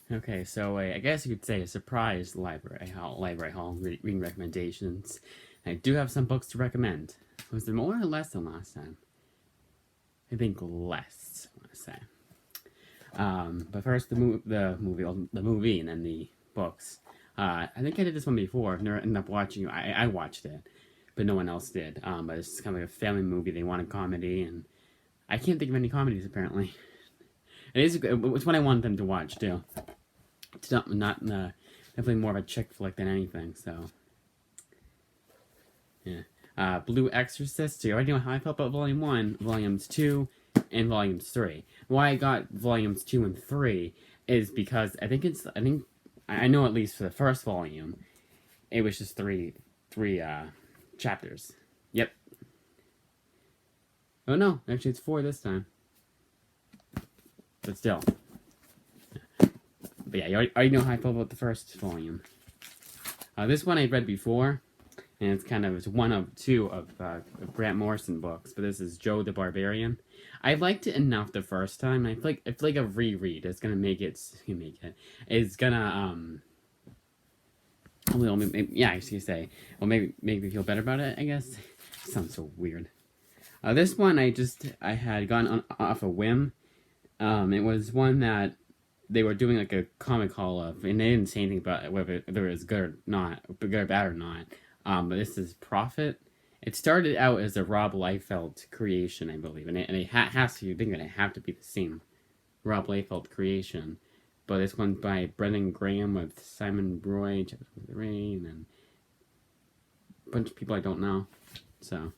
Okay, so I guess you could say a surprise library haul reading recommendations. I do have some books to recommend. Was there more or less than last time? I think less, I want to say. But first, the movie, and then the books. I think I did this one before. Never ended up watching. I watched it, but no one else did. But it's kind of like a family movie. They want a comedy, and I can't think of any comedies apparently. It's what I wanted them to watch too. It's not definitely more of a chick flick than anything. So yeah. Blue Exorcist. So you already know how I felt about Volume 1, Volumes 2, and Volumes 3. Why I got Volumes 2 and 3 is because I know at least for the first volume, it was just three chapters. Yep. Oh no, actually it's 4 this time. But still. But yeah, you already know how I felt about the first volume. This one I read before, and it's one of 2 of Grant Morrison books, but this is Joe the Barbarian. I liked it enough the first time. I feel like a reread is gonna make it. It's gonna well, yeah, I should say. Well, maybe make me feel better about it. I guess. Sounds so weird. This one I had gone off a whim. It was one that they were doing like a comic haul of, and they didn't say anything about whether it was good or not, good or bad or not. But this is Prophet. It started out as a Rob Liefeld creation, I believe, and it has to. You think that it have to be the same Rob Liefeld creation, but this one's by Brendan Graham with Simon Roy, Jeff Rain, and a bunch of people I don't know. So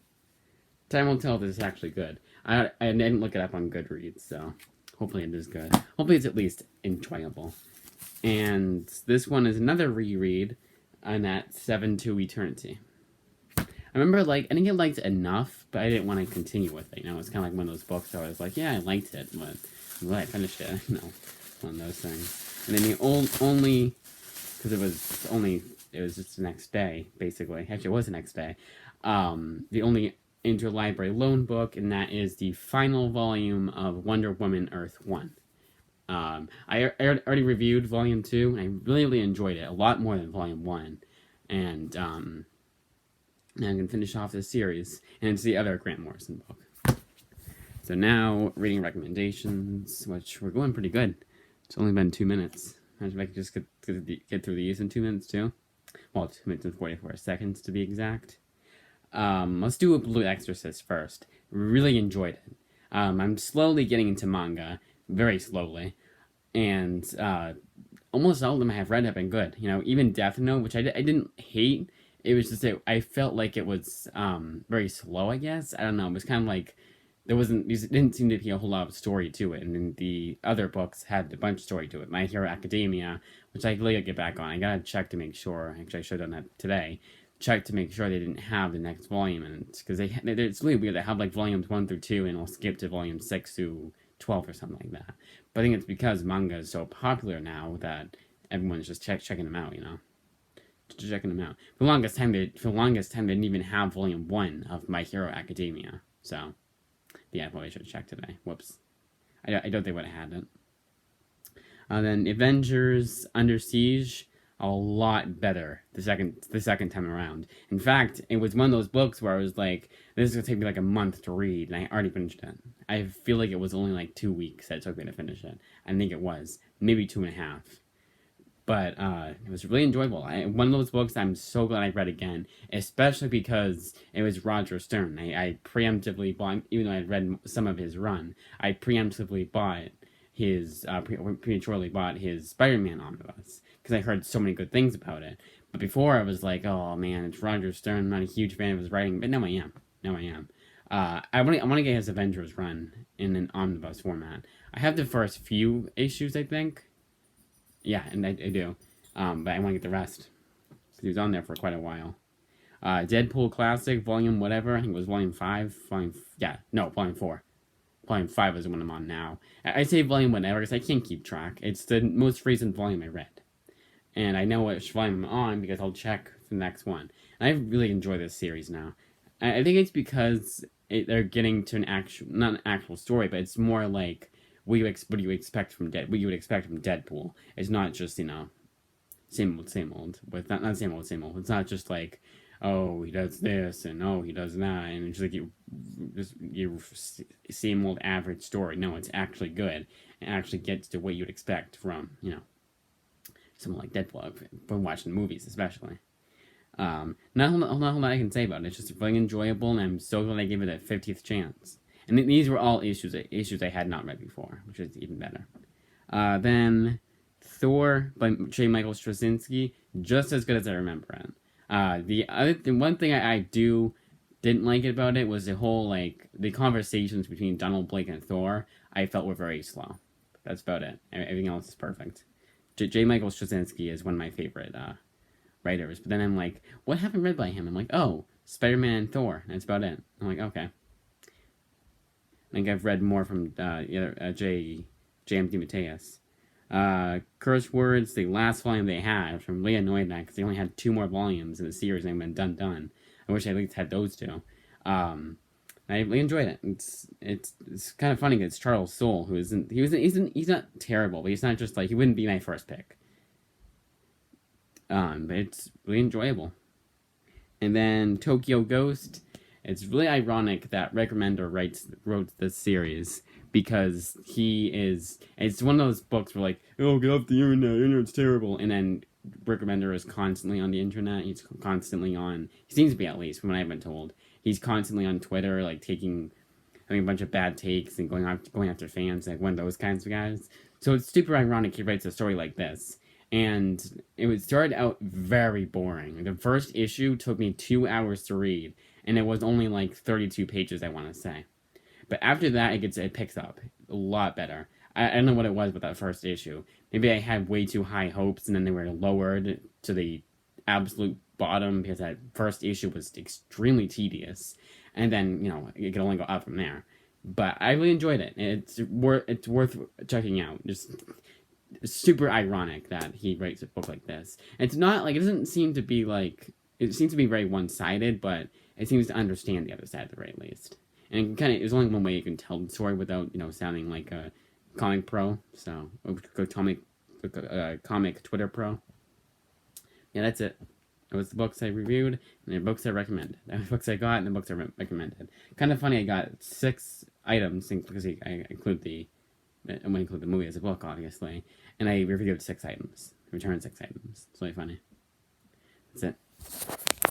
time will tell if this is actually good. I didn't look it up on Goodreads, so hopefully it is good. Hopefully it's at least enjoyable. And this one is another reread, and that's 7 to Eternity. I remember, I think I liked it enough, but I didn't want to continue with it. It's kind of like one of those books where I was like, yeah, I liked it, but will I finish it? One of those things. And then the only, because it was just the next day, basically. Actually, it was the next day. The only interlibrary loan book, and that is the final volume of Wonder Woman Earth 1. I already reviewed Volume 2, and I really, really enjoyed it a lot more than Volume 1. And now I'm going to finish off this series, and it's the other Grant Morrison book. So now, reading recommendations, which we're going pretty good. It's only been 2 minutes. Imagine if I could just get through these in 2 minutes, too. Well, 2 minutes and 44 seconds, to be exact. Let's do a Blue Exorcist first. Really enjoyed it. I'm slowly getting into manga, very slowly, and almost all of them I have read have been good. Even Death Note, which I didn't hate. It was just I felt like it was very slow. I guess I don't know. It was kind of like there didn't seem to be a whole lot of story to it, and then the other books had a bunch of story to it. My Hero Academia, which I really gotta get back on. I gotta check to make sure. Actually, I should have done that today. Check to make sure they didn't have the next volume in it, because it's really weird. They have like volumes 1 through 2, and I'll skip to volume 6 through 12 or something like that. But I think it's because manga is so popular now that everyone's just checking them out. Checking them out. For the longest time, they didn't even have volume 1 of My Hero Academia. So, yeah, I probably should have checked today. Whoops. I don't think I would have had it. Then Avengers Under Siege, a lot better the second time around. In fact, it was one of those books where I was like, this is going to take me like a month to read, and I already finished it. I feel like it was only like 2 weeks that it took me to finish it. I think it was. Maybe 2.5. But it was really enjoyable. One of those books I'm so glad I read again, especially because it was Roger Stern. I preemptively bought, even though I had read some of his run, I preemptively bought prematurely bought his Spider-Man omnibus, because I heard so many good things about it. But before I was like, oh man, it's Roger Stern, I'm not a huge fan of his writing, but now I am. I want to get his Avengers run in an omnibus format. I have the first few issues, I think. Yeah, and I do. But I want to get the rest. Because he was on there for quite a while. Deadpool Classic, volume whatever. I think it was volume 5. Volume 4. Volume 5 is the one I'm on now. I say volume whatever because I can't keep track. It's the most recent volume I read. And I know which volume I'm on because I'll check the next one. And I really enjoy this series now. I think it's because they're getting to not an actual story, but it's more like what do you expect from what you would expect from Deadpool. It's not just, same old. With not same old, same old. It's not just like, oh, he does this and oh, he does that, and it's like you same old average story. No, it's actually good. It actually gets to what you'd expect from someone like Deadpool from watching the movies, especially. Not a whole lot I can say about it. It's just really enjoyable, and I'm so glad I gave it a 50th chance. And these were all issues I had not read before, which is even better. Then Thor by J. Michael Straczynski, just as good as I remember it. The one thing I didn't like about it was the whole the conversations between Donald Blake and Thor. I felt were very slow. That's about it. Everything else is perfect. J. Michael Straczynski is one of my favorite writers. But then I'm like, what haven't read by him? I'm like, oh, Spider-Man and Thor. That's about it. I'm like, okay. I think I've read more from J.M. DeMatteis. Curse Words, the last volume they had, I'm really annoyed at that because they only had 2 more volumes in the series and they've been done. I wish I at least had those 2. I really enjoyed it. It's kind of funny because it's Charles Soule, who he's not terrible, but he's not just he wouldn't be my first pick. But it's really enjoyable. And then Tokyo Ghost. It's really ironic that Rick Remender wrote this series because it's one of those books where oh, get off the internet's terrible, and then Rick Remender is constantly on the internet. He's constantly he seems to be, at least from what I've been told. He's constantly on Twitter, having a bunch of bad takes and going after fans, one of those kinds of guys. So it's super ironic he writes a story like this. And it started out very boring. The first issue took me 2 hours to read, and it was only 32 pages, I want to say. But after that, it picks up a lot better. I don't know what it was with that first issue. Maybe I had way too high hopes, and then they were lowered to the absolute bottom because that first issue was extremely tedious. And then, it could only go up from there. But I really enjoyed it. It's worth checking out. Just super ironic that he writes a book like this. It's not it doesn't seem to be it seems to be very one-sided, but it seems to understand the other side at the very least. And there's only one way you can tell the story without sounding like a comic pro. So comic Twitter pro. Yeah, that's it. That was the books I reviewed and the books I recommended. The books I got and the books I recommended. Kind of funny. I got 6 items because I include I'm going to include the movie as a book, obviously. And I reviewed 6 items. Returned 6 items. It's really funny. That's it.